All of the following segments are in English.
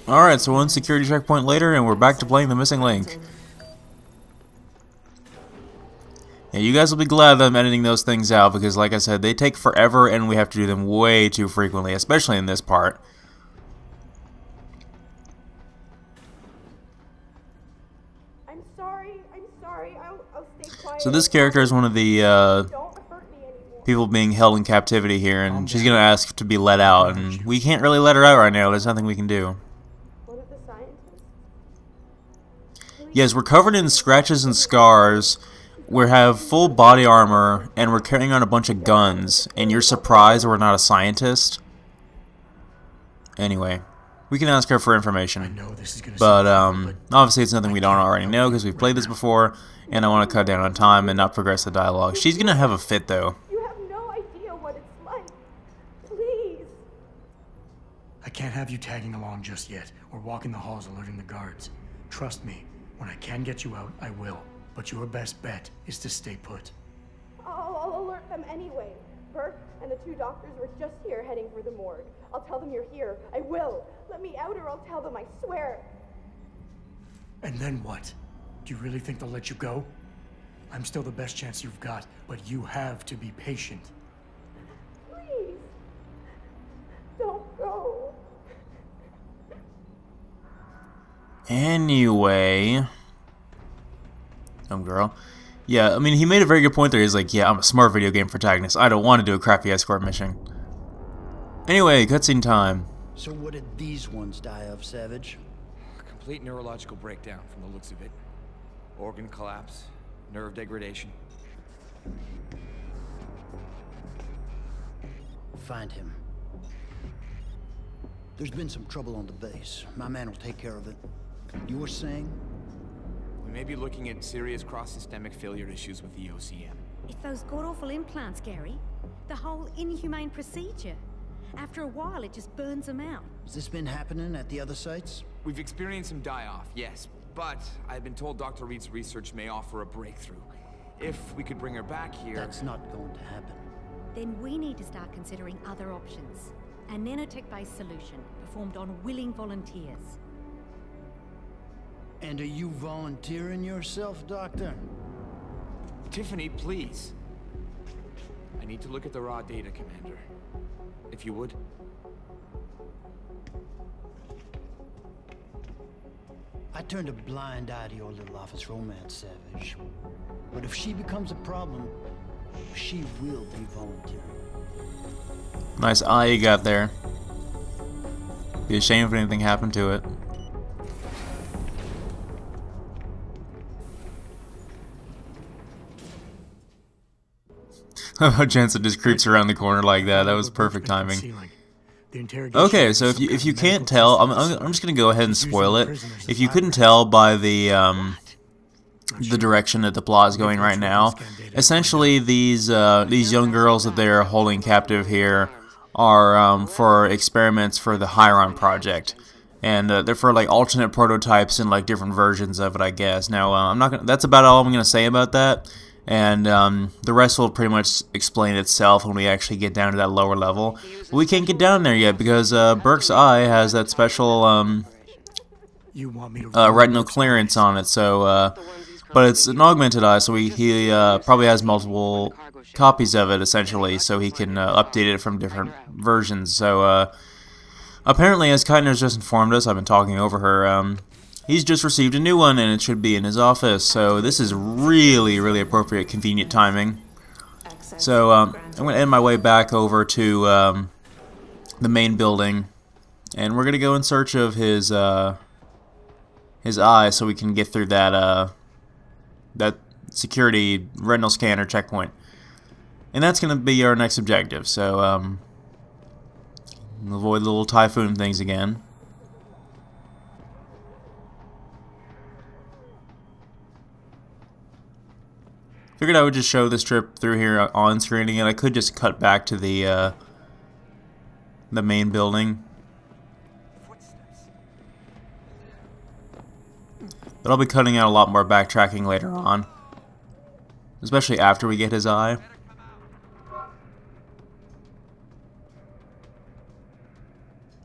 Alright, so one security checkpoint later, and we're back to playing the missing link. Yeah, you guys will be glad that I'm editing those things out, because like I said, they take forever, and we have to do them way too frequently, especially in this part. I'm sorry, I'll stay quiet. So this character is one of the Don't hurt me anymore. people being held in captivity here, and she's gonna ask to be let out, and we can't really let her out right now. There's nothing we can do. What of the scientists? Yes, we're covered in scratches and scars. We have full body armor, and we're carrying on a bunch of guns, and you're surprised we're not a scientist? Anyway, we can ask her for information. But, obviously it's nothing we don't already know, because we've played this before, and I want to cut down on time and not progress the dialogue. She's gonna have a fit, though. You have no idea what it's like. Please. I can't have you tagging along just yet, or walking the halls alerting the guards. Trust me, when I can get you out, I will. But your best bet is to stay put. I'll alert them anyway. Burke and the two doctors were just here heading for the morgue. I'll tell them you're here. I will. Let me out or I'll tell them, I swear. And then what? Do you really think they'll let you go? I'm still the best chance you've got, but you have to be patient. Please. Don't go. Anyway... girl. Yeah, I mean, he made a very good point there. He's like, yeah, I'm a smart video game protagonist. I don't want to do a crappy escort mission. Anyway, cutscene time. So what did these ones die of, Savage? A complete neurological breakdown from the looks of it. Organ collapse, nerve degradation. Find him. There's been some trouble on the base. My man will take care of it. You were saying? We may be looking at serious cross-systemic failure issues with the OCM. It's those god-awful implants, Gary. The whole inhumane procedure. After a while, it just burns them out. Has this been happening at the other sites? We've experienced some die-off, yes, but I've been told Dr. Reed's research may offer a breakthrough. If we could bring her back here... That's not going to happen. Then we need to start considering other options. A nanotech-based solution performed on willing volunteers. And are you volunteering yourself, Doctor? Tiffany, please. I need to look at the raw data, Commander. If you would. I turned a blind eye to your little office romance, Savage. But if she becomes a problem, she will be volunteering. Nice eye you got there. Be a shame if anything happened to it. How Jensen just creeps around the corner like that. That was perfect timing. Okay, so if you can't tell, I'm just gonna go ahead and spoil it. If you couldn't tell by the direction that the plot is going right now, essentially these young girls that they're holding captive here are for experiments for the Chiron project, and they're for like alternate prototypes and like different versions of it, I guess. Now I'm not gonna. That's about all I'm gonna say about that. And the rest will pretty much explain itself when we actually get down to that lower level. But we can't get down there yet because Burke's eye has that special retinal clearance on it. So, but it's an augmented eye, so he probably has multiple copies of it essentially, so he can update it from different versions. So apparently, as Keitner's just informed us, I've been talking over her. He's just received a new one, and it should be in his office, so this is really, really appropriate, convenient timing. So, I'm going to end my way back over to the main building, and we're going to go in search of his eye so we can get through that, that security retinal scanner checkpoint. And that's going to be our next objective, so, avoid the little typhoon things again. Figured I would just show this trip through here on screen again. I could just cut back to the main building. But I'll be cutting out a lot more backtracking later on. Especially after we get his eye.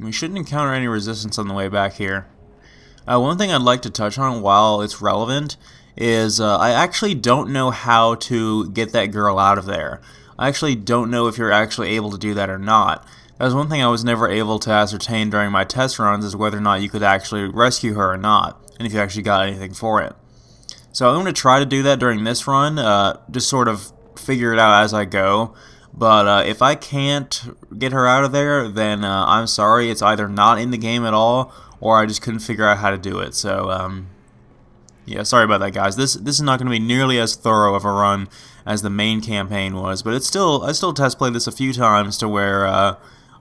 We shouldn't encounter any resistance on the way back here. One thing I'd like to touch on while it's relevant is I actually don't know how to get that girl out of there. I actually don't know if you're actually able to do that or not. That was one thing I was never able to ascertain during my test runs, is whether or not you could actually rescue her or not, and if you actually got anything for it. So I'm going to try to do that during this run, just sort of figure it out as I go. But if I can't get her out of there, then I'm sorry, it's either not in the game at all, or I just couldn't figure out how to do it. So, yeah, sorry about that, guys. This is not going to be nearly as thorough of a run as the main campaign was, but I still test played this a few times to where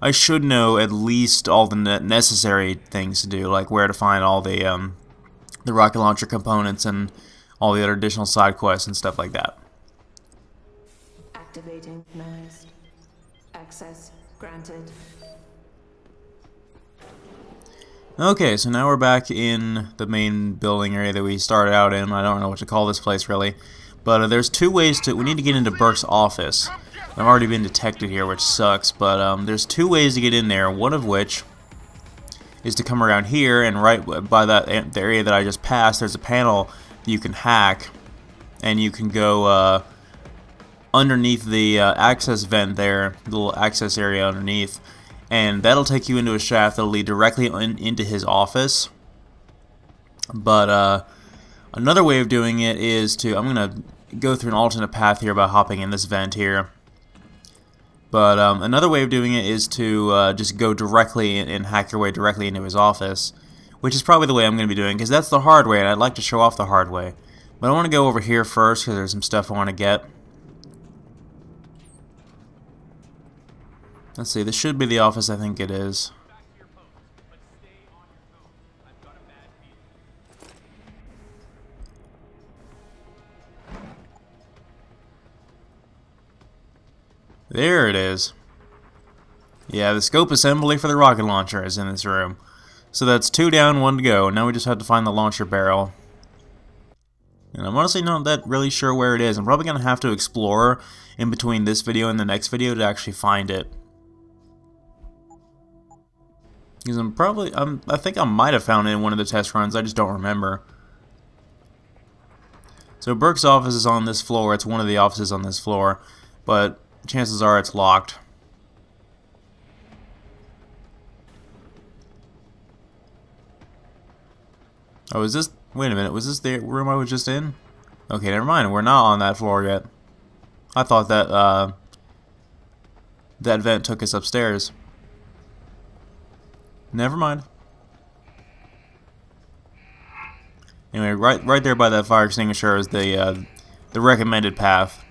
I should know at least all the necessary things to do, like where to find all the rocket launcher components and all the other additional side quests and stuff like that. Activating NIST. Access granted. Okay, so now we're back in the main building area that we started out in. I don't know what to call this place, really. But there's two ways to... We need to get into Burkes' office. I've already been detected here, which sucks. But there's two ways to get in there, one of which is to come around here, and right by the area that I just passed, there's a panel that you can hack, and you can go underneath the access vent there, the little access area underneath, and that'll take you into a shaft that'll lead directly into his office. But another way of doing it is to... I'm going to go through an alternate path here by hopping in this vent here. But another way of doing it is to just go directly and hack your way directly into his office, which is probably the way I'm going to be doing, because that's the hard way, and I'd like to show off the hard way. But I want to go over here first, because there's some stuff I want to get. Let's see, this should be the office. I think it is. There it is. Yeah, the scope assembly for the rocket launcher is in this room. So that's 2 down, 1 to go. Now we just have to find the launcher barrel. And I'm honestly not that really sure where it is. I'm probably going to have to explore in between this video and the next video to actually find it. Because I think I might have found it in one of the test runs, I just don't remember. So Burkes' office is on this floor. It's one of the offices on this floor, but chances are it's locked. Oh, is this... Wait a minute, was this the room I was just in? Okay, never mind, we're not on that floor yet. I thought that, that vent took us upstairs. Never mind. Anyway, right there by that fire extinguisher is the recommended path.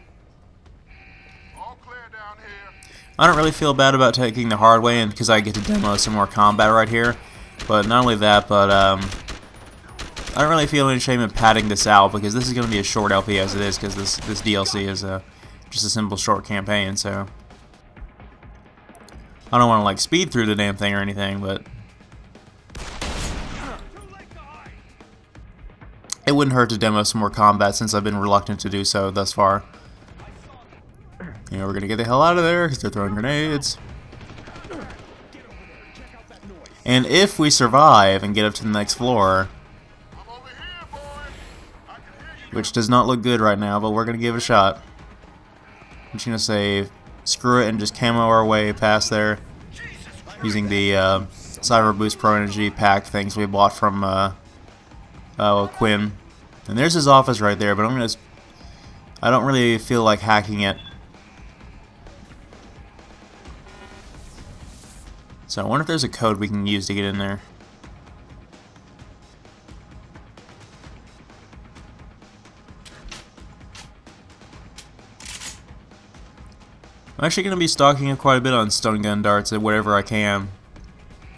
All clear down here. I don't really feel bad about taking the hard way, and because I get to demo some more combat right here. But not only that, but I don't really feel any shame in padding this out, because this is going to be a short LP as it is, because this DLC is just a simple short campaign. So I don't want to like speed through the damn thing or anything, but it wouldn't hurt to demo some more combat since I've been reluctant to do so thus far. You know, we're gonna get the hell out of there because they're throwing grenades. And if we survive and get up to the next floor, which does not look good right now, but we're gonna give it a shot. I'm just gonna say screw it and just camo our way past there using the Cyber Boost Pro Energy pack things we bought from Quinn. And there's his office right there, but I don't really feel like hacking it. So I wonder if there's a code we can use to get in there. I'm actually going to be stocking up quite a bit on stun gun darts and whatever I can.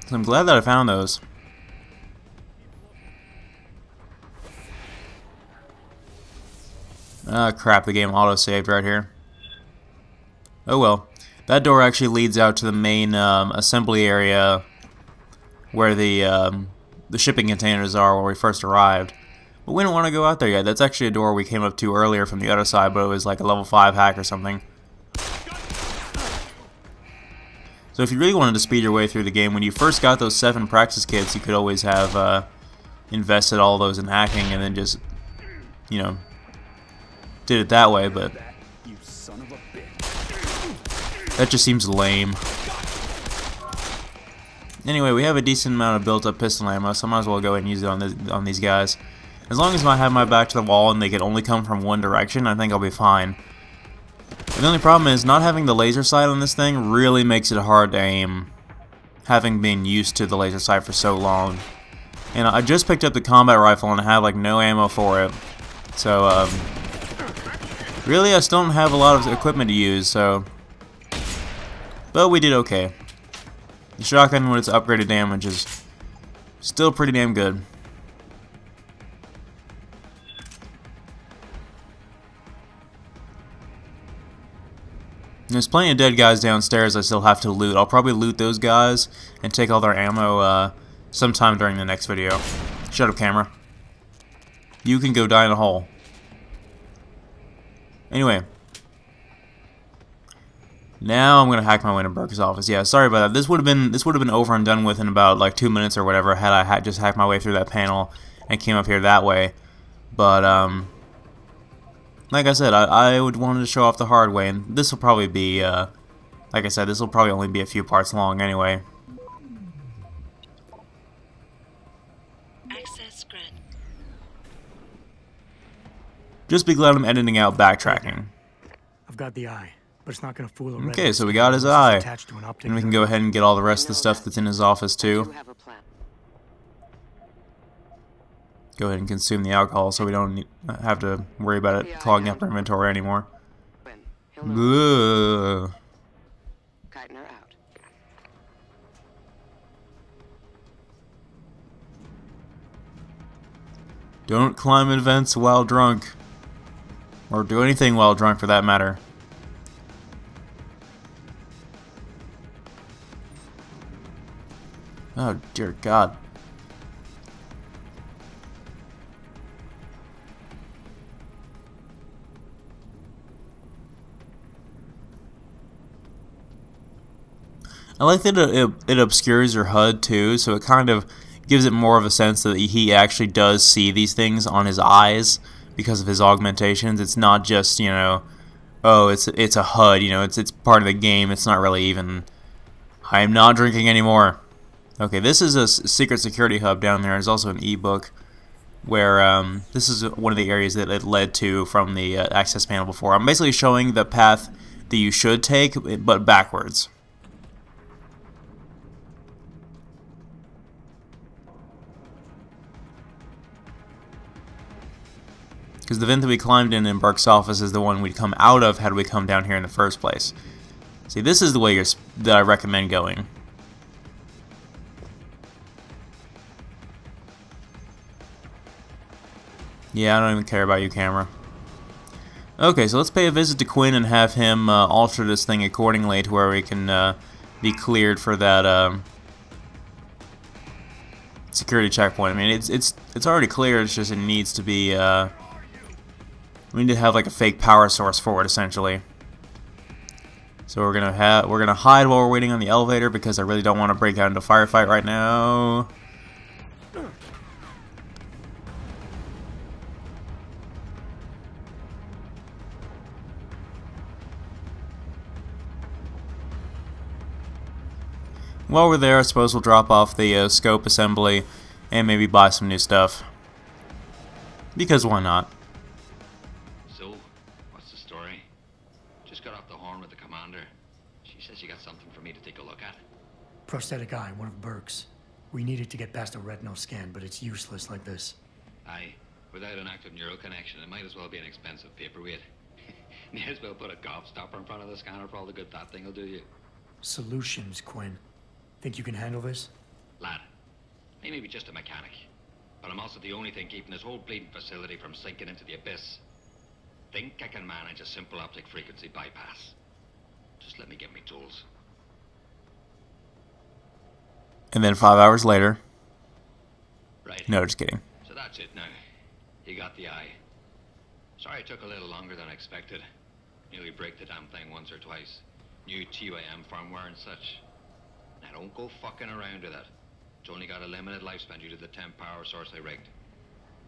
So I'm glad that I found those. Ah, crap, the game auto-saved right here. Oh well. That door actually leads out to the main assembly area where the shipping containers are where we first arrived. But we don't want to go out there yet. That's actually a door we came up to earlier from the other side, but it was like a level 5 hack or something. So if you really wanted to speed your way through the game, when you first got those 7 practice kits, you could always have invested all those in hacking and then just, you know, did it that way, but that just seems lame. Anyway, we have a decent amount of built-up pistol ammo, so I might as well go ahead and use it on these guys. As long as I have my back to the wall and they can only come from one direction, I think I'll be fine. The only problem is not having the laser sight on this thing really makes it hard to aim, having been used to the laser sight for so long. And I just picked up the combat rifle and I have like no ammo for it, so really I still don't have a lot of equipment to use. So, but we did okay. The shotgun with its upgraded damage is still pretty damn good. There's plenty of dead guys downstairs I still have to loot. I'll probably loot those guys and take all their ammo sometime during the next video. Shut up, camera. You can go die in a hole. Anyway. Now I'm gonna hack my way to Burkes' office. Yeah, sorry about that. This would have been over and done with in about like 2 minutes or whatever had I just hacked my way through that panel and came up here that way. But like I said, I would want to show off the hard way, and this will probably be, like I said, this will probably only be a few parts long anyway. Access granted. Just be glad I'm editing out backtracking. I've got the eye, but it's not gonna fool a Okay, so we got his eye, and we can go ahead and get all the rest of the stuff that's in his office too. Go ahead and consume the alcohol so we don't have to worry about it clogging up our inventory anymore. Ugh. Don't climb events while drunk. Or do anything while drunk for that matter. Oh dear God. I like that it obscures your HUD too, so it kind of gives it more of a sense that he actually does see these things on his eyes because of his augmentations. It's not just, you know, oh, it's a HUD, you know, it's part of the game. It's not really even. I am not drinking anymore. Okay, this is a secret security hub down there. There's also an ebook where this is one of the areas that it led to from the access panel before. I'm basically showing the path that you should take, but backwards. Because the vent that we climbed in Burkes' office is the one we'd come out of had we come down here in the first place. See, this is the way that I recommend going. Yeah, I don't even care about you, camera. Okay, so let's pay a visit to Quinn and have him alter this thing accordingly to where we can be cleared for that security checkpoint. I mean, it's already clear. It's just it needs to be. We need to have like a fake power source for it, essentially. So we're gonna hide while we're waiting on the elevator because I really don't want to break out into a firefight right now. While we're there, I suppose we'll drop off the scope assembly and maybe buy some new stuff. Because why not? So, what's the story? Just got off the horn with the commander. She says she got something for me to take a look at. Prosthetic eye, one of Burkes. We needed to get past a retinal scan, but it's useless like this. Aye, without an active neural connection, it might as well be an expensive paperweight. May as well put a gobstopper in front of the scanner for all the good that thing will do you. Solutions, Quinn. Think you can handle this? Lad, I may be just a mechanic, but I'm also the only thing keeping this whole bleeding facility from sinking into the abyss. Think I can manage a simple optic frequency bypass. Just let me get me tools. And then 5 hours later. Right. No, just kidding. So that's it now. You got the eye. Sorry it took a little longer than I expected. Nearly break the damn thing once or twice. New TUAM firmware and such. Now don't go fucking around with it. It's only got a limited lifespan due to the temp power source I rigged.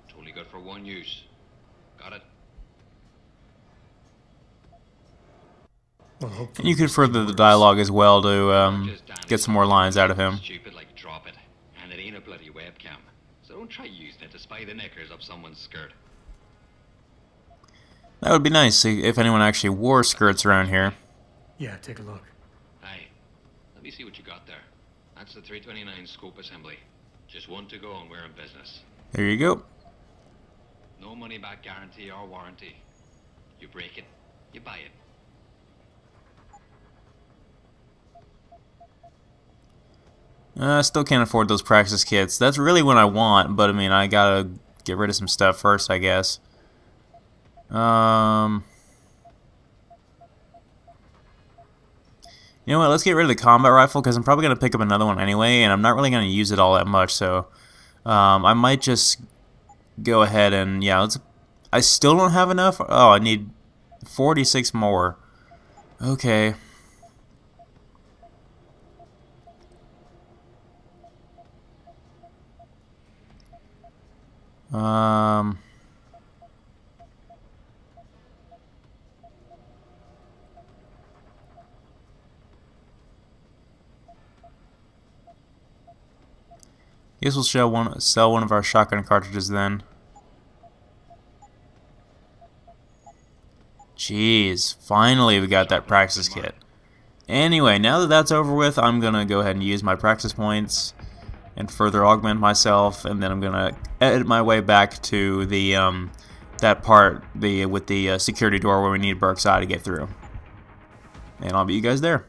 It's only good for one use. Got it? Well, And hopefully you could this further the works. dialogue as well to get some more lines out of him. Stupid like drop it. And it ain't a bloody webcam. So don't try using it to spy the knickers up someone's skirt. That would be nice if anyone actually wore skirts around here. Yeah, take a look. Hey, let me see what you got there. That's the 329 scope assembly. Just one to go and we're in business. There you go. No money back guarantee or warranty. You break it, you buy it. I still can't afford those practice kits. That's really what I want, but I mean, I gotta get rid of some stuff first, I guess. You know what, let's get rid of the combat rifle, because I'm probably going to pick up another one anyway, and I'm not really going to use it all that much, so I might just go ahead and, yeah, I still don't have enough? Oh, I need 46 more. Okay. Guess we'll sell one of our shotgun cartridges then. Jeez, finally we got that practice kit. Anyway, now that that's over with, I'm gonna go ahead and use my practice points and further augment myself, and then I'm gonna edit my way back to the that part with the security door where we need Burkes to get through. And I'll meet you guys there.